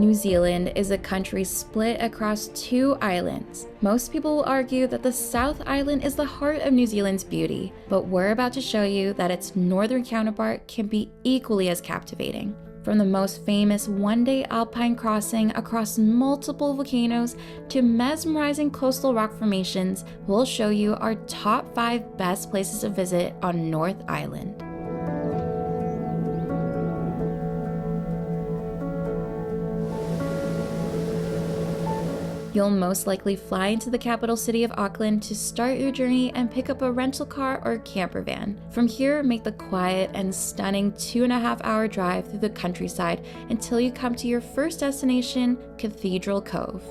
New Zealand is a country split across two islands. Most people will argue that the South Island is the heart of New Zealand's beauty, but we're about to show you that its northern counterpart can be equally as captivating. From the most famous one-day alpine crossing across multiple volcanoes to mesmerizing coastal rock formations, we'll show you our top 5 best places to visit on North Island. You'll most likely fly into the capital city of Auckland to start your journey and pick up a rental car or camper van. From here, make the quiet and stunning 2.5-hour drive through the countryside until you come to your first destination, Cathedral Cove.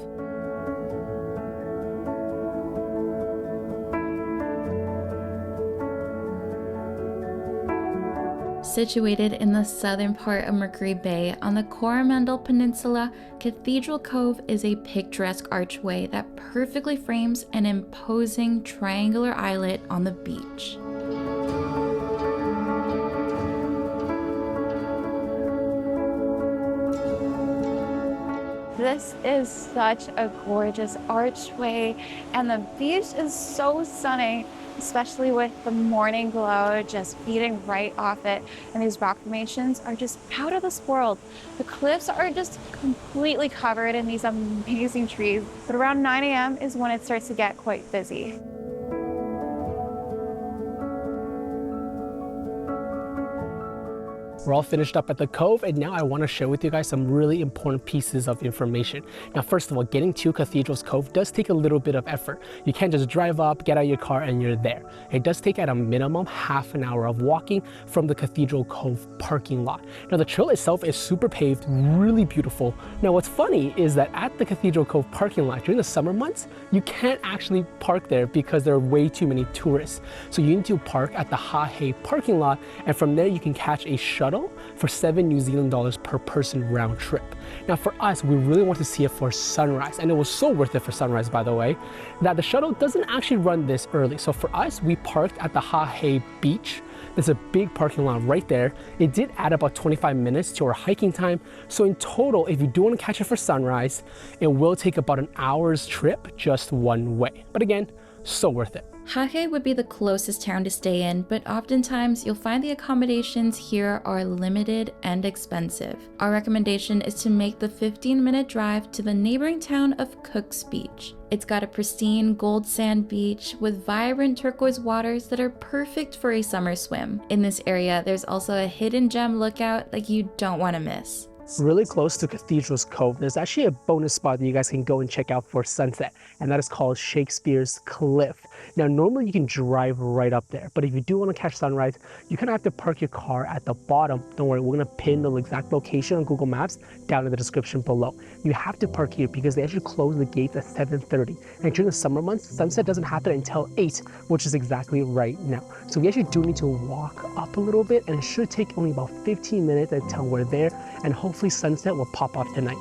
Situated in the southern part of Mercury Bay on the Coromandel Peninsula, Cathedral Cove is a picturesque archway that perfectly frames an imposing triangular islet on the beach. This is such a gorgeous archway, and the beach is so stunning, especially with the morning glow just beating right off it. And these rock formations are just out of this world. The cliffs are just completely covered in these amazing trees. But around 9 a.m. is when it starts to get quite busy. We're all finished up at the cove, and now I want to share with you guys some really important pieces of information. Now, first of all, getting to Cathedral's Cove does take a little bit of effort. You can't just drive up, get out your car, and you're there. It does take at a minimum half an hour of walking from the Cathedral Cove parking lot. Now, the trail itself is super paved, really beautiful. Now, what's funny is that at the Cathedral Cove parking lot during the summer months, you can't actually park there because there are way too many tourists. So you need to park at the Hahe parking lot, and from there you can catch a shuttle for $7 New Zealand per person round trip. Now for us, we really want to see it for sunrise, and it was so worth it for sunrise, by the way, that the shuttle doesn't actually run this early. So for us, we parked at the Hahe beach. There's a big parking lot right there. It did add about 25 minutes to our hiking time. So in total, if you do want to catch it for sunrise, it will take about an hour's trip just one way. But again, so worth it. Hahe would be the closest town to stay in, but oftentimes you'll find the accommodations here are limited and expensive. Our recommendation is to make the 15-minute drive to the neighboring town of Cook's Beach. It's got a pristine gold sand beach with vibrant turquoise waters that are perfect for a summer swim. In this area, there's also a hidden gem lookout that you don't want to miss. Really close to Cathedral's Cove, there's actually a bonus spot that you guys can go and check out for sunset, and that is called Shakespeare's Cliff. Now, normally you can drive right up there, but if you do want to catch sunrise, you kind of have to park your car at the bottom. Don't worry, we're going to pin the exact location on Google Maps down in the description below. You have to park here because they actually close the gates at 7:30, and during the summer months, sunset doesn't happen until 8, which is exactly right now. So we actually do need to walk up a little bit, and it should take only about 15 minutes until we're there, and hopefully sunset will pop off tonight.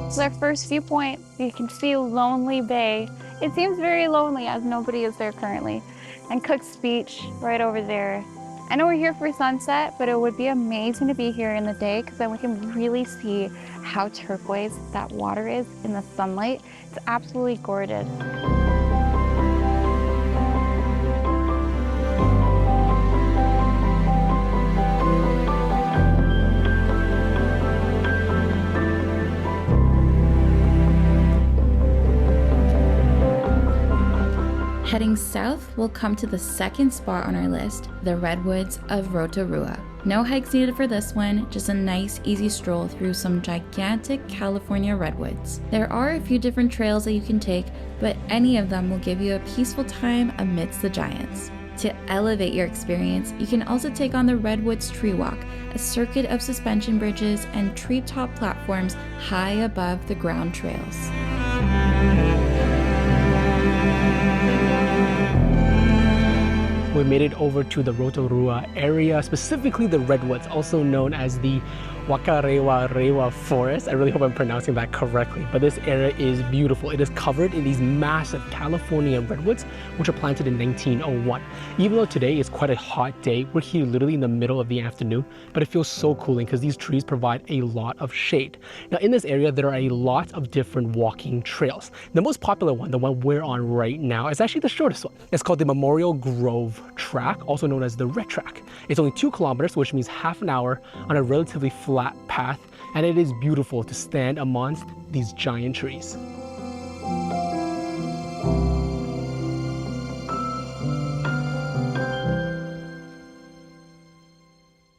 This is our first viewpoint. You can see Lonely Bay. It seems very lonely as nobody is there currently. And Cook's Beach right over there. I know we're here for sunset, but it would be amazing to be here in the day because then we can really see how turquoise that water is in the sunlight. It's absolutely gorgeous. Heading south, we'll come to the second spot on our list, the Redwoods of Rotorua. No hikes needed for this one, just a nice easy stroll through some gigantic California redwoods. There are a few different trails that you can take, but any of them will give you a peaceful time amidst the giants. To elevate your experience, you can also take on the Redwoods Tree Walk, a circuit of suspension bridges and treetop platforms high above the ground trails. We made it over to the Rotorua area, specifically the Redwoods, also known as the Pouakai Forest. I really hope I'm pronouncing that correctly, but this area is beautiful. It is covered in these massive California redwoods, which were planted in 1901. Even though today is quite a hot day, we're here literally in the middle of the afternoon, but it feels so cooling because these trees provide a lot of shade. Now in this area, there are a lot of different walking trails. The most popular one, the one we're on right now, is actually the shortest one. It's called the Memorial Grove Track, also known as the Red Track. It's only 2 kilometers, which means half an hour on a relatively flat path, and it is beautiful to stand amongst these giant trees.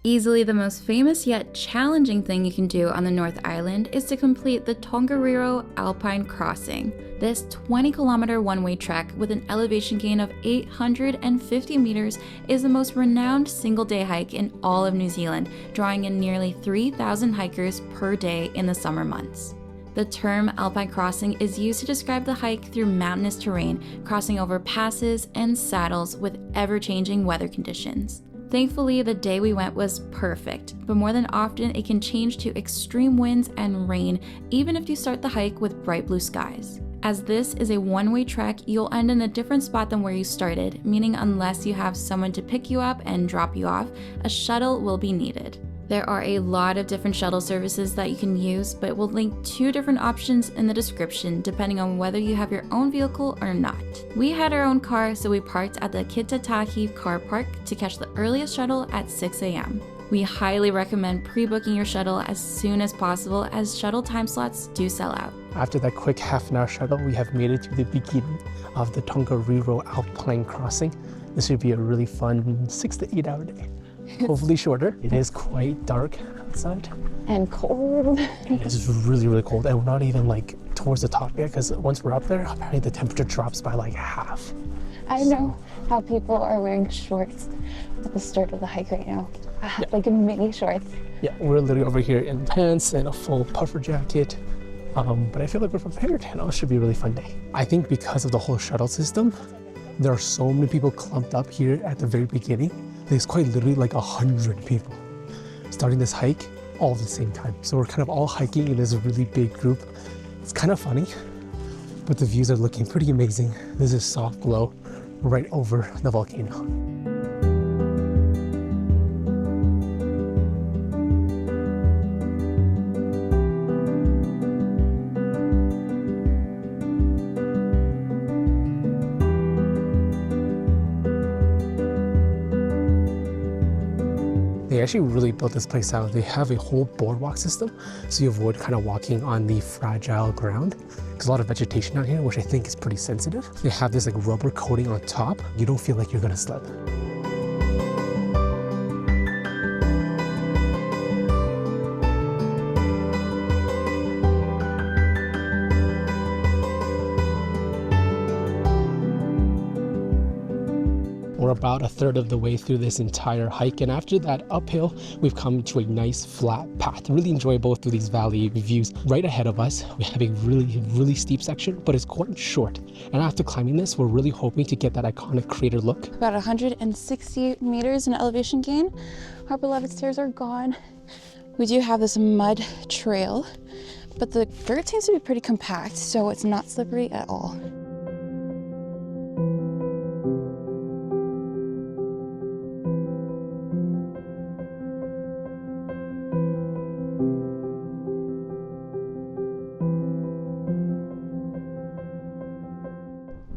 Easily the most famous yet challenging thing you can do on the North Island is to complete the Tongariro Alpine Crossing. This 20-kilometer one-way trek with an elevation gain of 850 meters is the most renowned single-day hike in all of New Zealand, drawing in nearly 3,000 hikers per day in the summer months. The term Alpine Crossing is used to describe the hike through mountainous terrain, crossing over passes and saddles with ever-changing weather conditions. Thankfully, the day we went was perfect, but more than often it can change to extreme winds and rain even if you start the hike with bright blue skies. As this is a one-way trek, you'll end in a different spot than where you started, meaning unless you have someone to pick you up and drop you off, a shuttle will be needed. There are a lot of different shuttle services that you can use, but we'll link 2 different options in the description depending on whether you have your own vehicle or not. We had our own car, so we parked at the Kitataki car park to catch the earliest shuttle at 6 a.m. We highly recommend pre-booking your shuttle as soon as possible, as shuttle time slots do sell out. After that quick half-an-hour shuttle, we have made it to the beginning of the Tongariro Alpine Crossing. This should be a really fun 6 to 8 hour day. Hopefully shorter. It is quite dark outside. And cold. It is really, really cold. And we're not even like towards the top yet, because once we're up there, apparently the temperature drops by like half. I know how people are wearing shorts at the start of the hike right now. Like mini shorts. Yeah, we're literally over here in pants and a full puffer jacket. But I feel like we're prepared, and it should be a really fun day. I think because of the whole shuttle system, there are so many people clumped up here at the very beginning. There's quite literally like 100 people starting this hike all at the same time. So we're kind of all hiking in this really big group. It's kind of funny, but the views are looking pretty amazing. There's a soft glow right over the volcano. They actually really built this place out. They have a whole boardwalk system, so you avoid kind of walking on the fragile ground. There's a lot of vegetation out here, which I think is pretty sensitive. They have this like rubber coating on top. You don't feel like you're gonna slip. We're about a third of the way through this entire hike, and after that uphill, we've come to a nice flat path. Really enjoyable through these valley views. Right ahead of us, we have a really steep section, but it's quite short. And after climbing this, we're really hoping to get that iconic crater look. About 160 meters in elevation gain. Our beloved stairs are gone. We do have this mud trail, but the dirt seems to be pretty compact, so it's not slippery at all.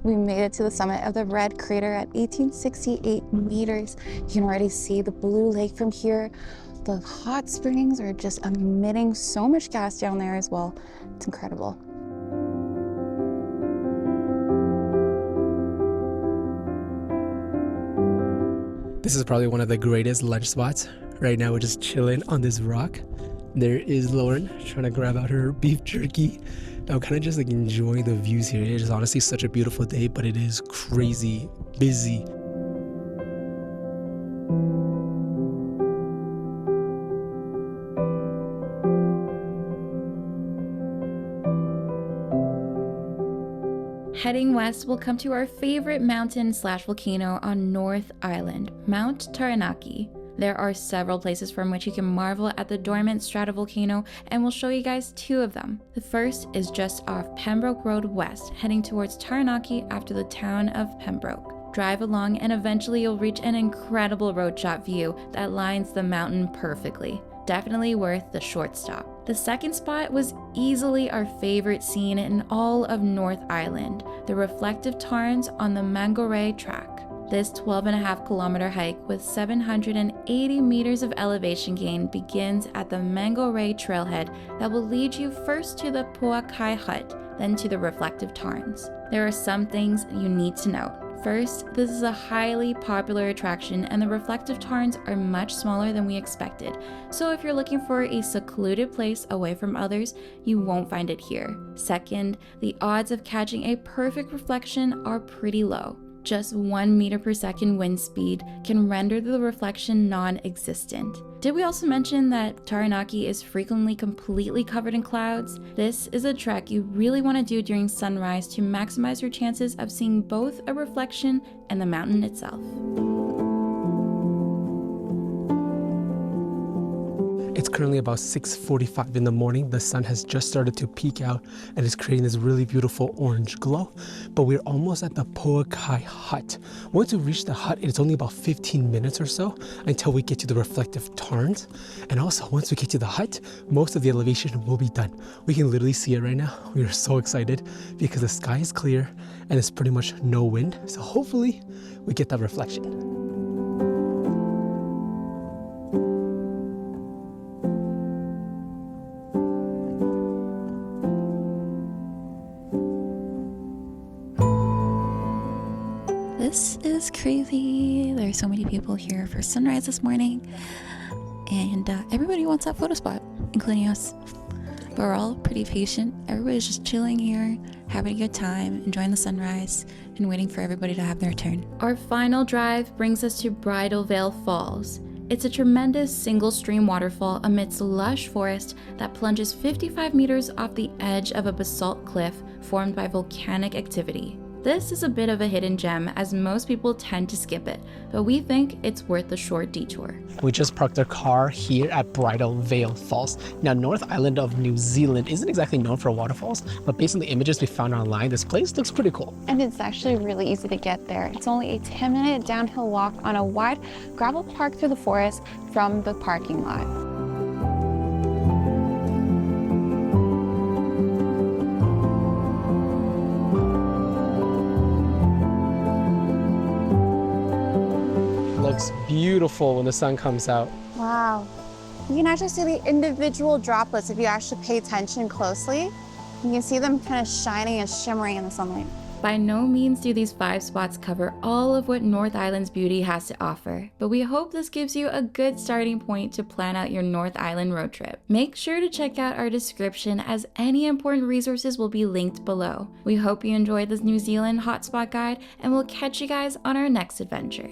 We made it to the summit of the red crater at 1868 meters. You can already see the blue lake from here. The hot springs are just emitting so much gas down there as well. It's incredible. This is probably one of the greatest lunch spots. Right now we're just chilling on this rock. There is Lauren trying to grab out her beef jerky. I'm kind of just like enjoying the views here. It is honestly such a beautiful day, but it is crazy busy. Heading west, we'll come to our favorite mountain/volcano on North Island, Mt Taranaki. There are several places from which you can marvel at the dormant stratovolcano, and we'll show you guys 2 of them. The first is just off Pembroke Road West, heading towards Taranaki after the town of Pembroke. Drive along and eventually you'll reach an incredible road shot view that lines the mountain perfectly. Definitely worth the short stop. The second spot was easily our favorite scene in all of North Island, the reflective tarns on the Mangorei track. This 12.5-kilometer hike with 780 meters of elevation gain begins at the Mangorei trailhead that will lead you first to the Pouakai hut, then to the reflective tarns. There are some things you need to note. First, this is a highly popular attraction and the reflective tarns are much smaller than we expected, so if you're looking for a secluded place away from others, you won't find it here. Second, the odds of catching a perfect reflection are pretty low. Just 1 meter per second wind speed can render the reflection non-existent. Did we also mention that Taranaki is frequently completely covered in clouds? This is a trek you really want to do during sunrise to maximize your chances of seeing both a reflection and the mountain itself. It's currently about 6:45 in the morning. The sun has just started to peek out and is creating this really beautiful orange glow. But we're almost at the Pouakai hut. Once we reach the hut, it's only about 15 minutes or so until we get to the reflective tarns. And also, once we get to the hut, most of the elevation will be done. We can literally see it right now. We are so excited because the sky is clear and there's pretty much no wind. So hopefully we get that reflection. This is crazy. There's so many people here for sunrise this morning, and everybody wants that photo spot, including us. But we're all pretty patient. Everybody's just chilling here, having a good time, enjoying the sunrise, and waiting for everybody to have their turn. Our final drive brings us to Bridal Veil Falls. It's a tremendous single-stream waterfall amidst lush forest that plunges 55 meters off the edge of a basalt cliff formed by volcanic activity. This is a bit of a hidden gem as most people tend to skip it, but we think it's worth a short detour. We just parked our car here at Bridal Veil Falls. Now, North Island of New Zealand isn't exactly known for waterfalls, but based on the images we found online, this place looks pretty cool. And it's actually really easy to get there. It's only a 10-minute downhill walk on a wide gravel park through the forest from the parking lot. Looks beautiful when the sun comes out. Wow. You can actually see the individual droplets if you actually pay attention closely. You can see them kind of shining and shimmering in the sunlight. By no means do these 5 spots cover all of what North Island's beauty has to offer, but we hope this gives you a good starting point to plan out your North Island road trip. Make sure to check out our description as any important resources will be linked below. We hope you enjoyed this New Zealand hotspot guide, and we'll catch you guys on our next adventure.